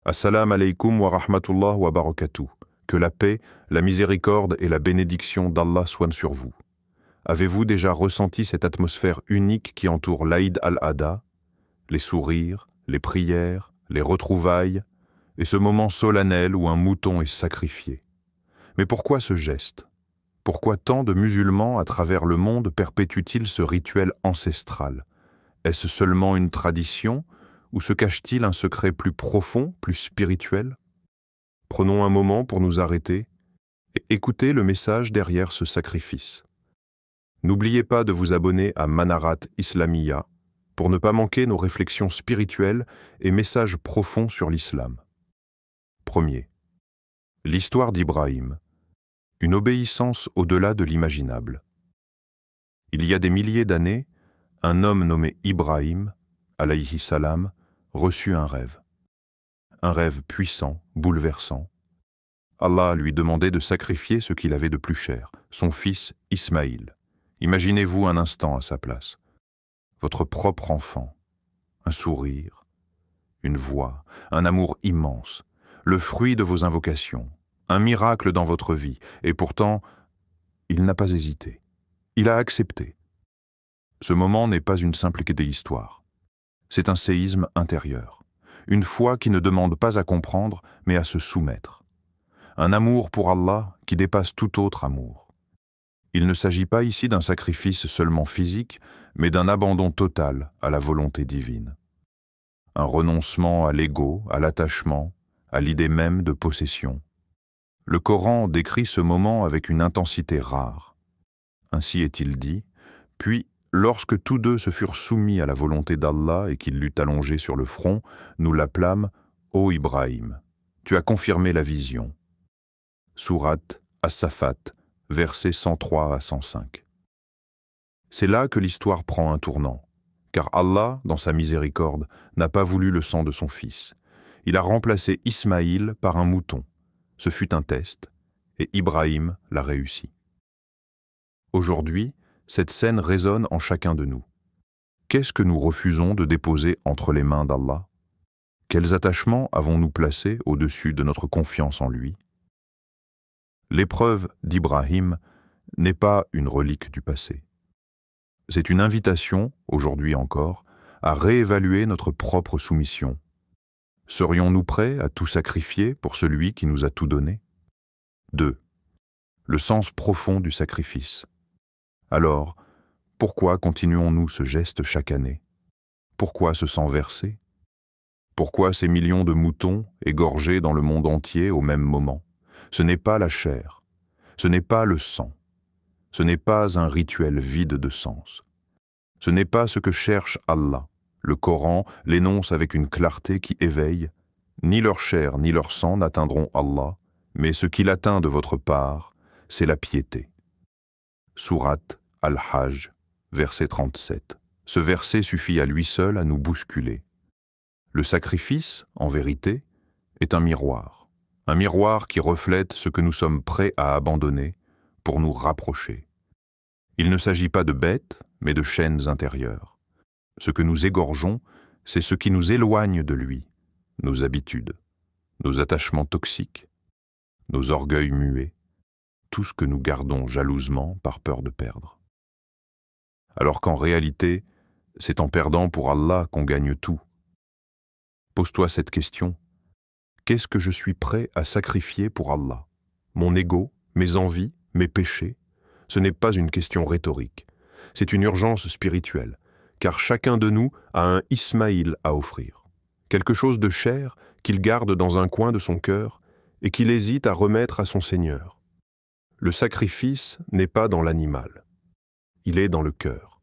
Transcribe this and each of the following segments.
Assalamu alaikum wa rahmatullah wa barakatuh. Que la paix, la miséricorde et la bénédiction d'Allah soient sur vous. Avez-vous déjà ressenti cette atmosphère unique qui entoure l'Aïd al-Adha, les sourires, les prières, les retrouvailles, et ce moment solennel où un mouton est sacrifié? Mais pourquoi ce geste? Pourquoi tant de musulmans à travers le monde perpétuent-ils ce rituel ancestral? Est-ce seulement une tradition ou se cache-t-il un secret plus profond, plus spirituel? Prenons un moment pour nous arrêter et écouter le message derrière ce sacrifice. N'oubliez pas de vous abonner à Manarat Islamia pour ne pas manquer nos réflexions spirituelles et messages profonds sur l'islam. Premier. L'histoire d'Ibrahim. Une obéissance au-delà de l'imaginable. Il y a des milliers d'années, un homme nommé Ibrahim, alayhi salam, reçut un rêve. Un rêve puissant, bouleversant. Allah lui demandait de sacrifier ce qu'il avait de plus cher, son fils Ismaïl. Imaginez-vous un instant à sa place. Votre propre enfant, un sourire, une voix, un amour immense, le fruit de vos invocations, un miracle dans votre vie, et pourtant, il n'a pas hésité. Il a accepté. Ce moment n'est pas une simple histoire. C'est un séisme intérieur. Une foi qui ne demande pas à comprendre, mais à se soumettre. Un amour pour Allah qui dépasse tout autre amour. Il ne s'agit pas ici d'un sacrifice seulement physique, mais d'un abandon total à la volonté divine. Un renoncement à l'ego, à l'attachement, à l'idée même de possession. Le Coran décrit ce moment avec une intensité rare. Ainsi est-il dit, puis, lorsque tous deux se furent soumis à la volonté d'Allah et qu'il l'eut allongé sur le front, nous l'appelâmes « Ô Ibrahim, tu as confirmé la vision ». Sourate As-Safat, versets 103 à 105. C'est là que l'histoire prend un tournant, car Allah, dans sa miséricorde, n'a pas voulu le sang de son fils. Il a remplacé Ismaïl par un mouton. Ce fut un test, et Ibrahim l'a réussi. Aujourd'hui, cette scène résonne en chacun de nous. Qu'est-ce que nous refusons de déposer entre les mains d'Allah? Quels attachements avons-nous placés au-dessus de notre confiance en lui? L'épreuve d'Ibrahim n'est pas une relique du passé. C'est une invitation, aujourd'hui encore, à réévaluer notre propre soumission. Serions-nous prêts à tout sacrifier pour celui qui nous a tout donné? 2. Le sens profond du sacrifice. Alors, pourquoi continuons-nous ce geste chaque année? Pourquoi ce sang versé? Pourquoi ces millions de moutons égorgés dans le monde entier au même moment? Ce n'est pas la chair, ce n'est pas le sang, ce n'est pas un rituel vide de sens. Ce n'est pas ce que cherche Allah. Le Coran l'énonce avec une clarté qui éveille. Ni leur chair ni leur sang n'atteindront Allah, mais ce qu'il atteint de votre part, c'est la piété. Sourate Al-Hajj, verset 37. Ce verset suffit à lui seul à nous bousculer. Le sacrifice, en vérité, est un miroir qui reflète ce que nous sommes prêts à abandonner pour nous rapprocher. Il ne s'agit pas de bêtes, mais de chaînes intérieures. Ce que nous égorgeons, c'est ce qui nous éloigne de lui, nos habitudes, nos attachements toxiques, nos orgueils muets, tout ce que nous gardons jalousement par peur de perdre. Alors qu'en réalité, c'est en perdant pour Allah qu'on gagne tout. Pose-toi cette question. Qu'est-ce que je suis prêt à sacrifier pour Allah? Mon ego, mes envies, mes péchés? Ce n'est pas une question rhétorique. C'est une urgence spirituelle, car chacun de nous a un Ismaïl à offrir. Quelque chose de cher qu'il garde dans un coin de son cœur et qu'il hésite à remettre à son Seigneur. Le sacrifice n'est pas dans l'animal, il est dans le cœur.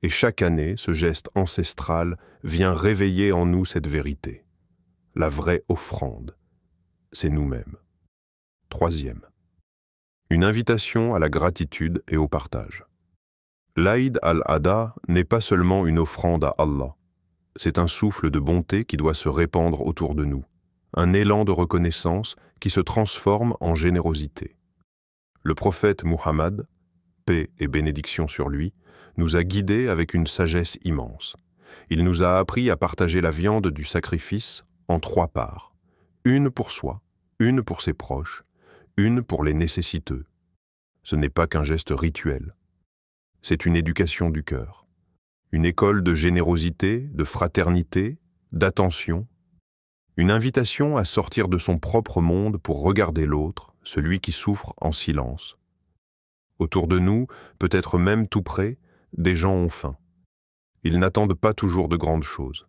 Et chaque année, ce geste ancestral vient réveiller en nous cette vérité. La vraie offrande, c'est nous-mêmes. 3. Une invitation à la gratitude et au partage. L'Aïd al-Adha n'est pas seulement une offrande à Allah. C'est un souffle de bonté qui doit se répandre autour de nous, un élan de reconnaissance qui se transforme en générosité. Le prophète Muhammad, paix et bénédiction sur lui, nous a guidés avec une sagesse immense. Il nous a appris à partager la viande du sacrifice en 3 parts. Une pour soi, une pour ses proches, une pour les nécessiteux. Ce n'est pas qu'un geste rituel. C'est une éducation du cœur. Une école de générosité, de fraternité, d'attention. Une invitation à sortir de son propre monde pour regarder l'autre, celui qui souffre en silence. Autour de nous, peut-être même tout près, des gens ont faim. Ils n'attendent pas toujours de grandes choses.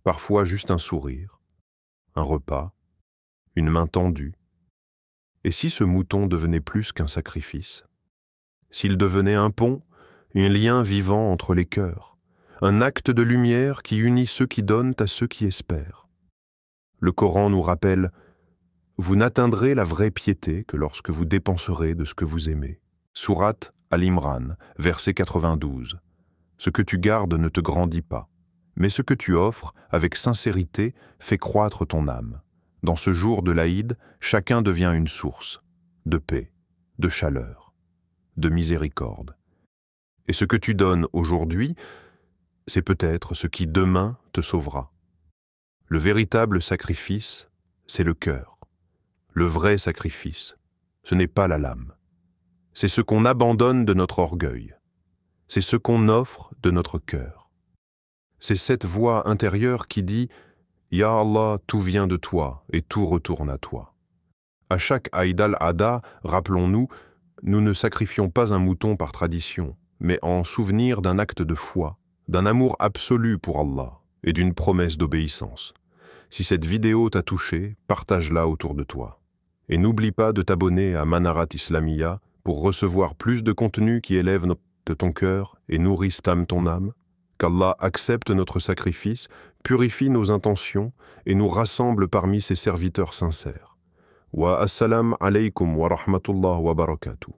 Parfois juste un sourire, un repas, une main tendue. Et si ce mouton devenait plus qu'un sacrifice? S'il devenait un pont, un lien vivant entre les cœurs, un acte de lumière qui unit ceux qui donnent à ceux qui espèrent. Le Coran nous rappelle « Vous n'atteindrez la vraie piété que lorsque vous dépenserez de ce que vous aimez ». Sourate Al-Imran, verset 92. Ce que tu gardes ne te grandit pas, mais ce que tu offres, avec sincérité, fait croître ton âme. Dans ce jour de l'Aïd, chacun devient une source de paix, de chaleur, de miséricorde. Et ce que tu donnes aujourd'hui, c'est peut-être ce qui demain te sauvera. Le véritable sacrifice, c'est le cœur. Le vrai sacrifice, ce n'est pas la lame. C'est ce qu'on abandonne de notre orgueil. C'est ce qu'on offre de notre cœur. C'est cette voix intérieure qui dit « Ya Allah, tout vient de toi et tout retourne à toi ». À chaque Aïd al-Adha, rappelons-nous, nous ne sacrifions pas un mouton par tradition, mais en souvenir d'un acte de foi, d'un amour absolu pour Allah et d'une promesse d'obéissance. Si cette vidéo t'a touché, partage-la autour de toi. Et n'oublie pas de t'abonner à Manarat Islamia pour recevoir plus de contenu qui élève ton cœur et nourrisse ton âme. Qu'Allah accepte notre sacrifice, purifie nos intentions et nous rassemble parmi ses serviteurs sincères. Wa assalam alaykum wa rahmatullah wa barakatuh.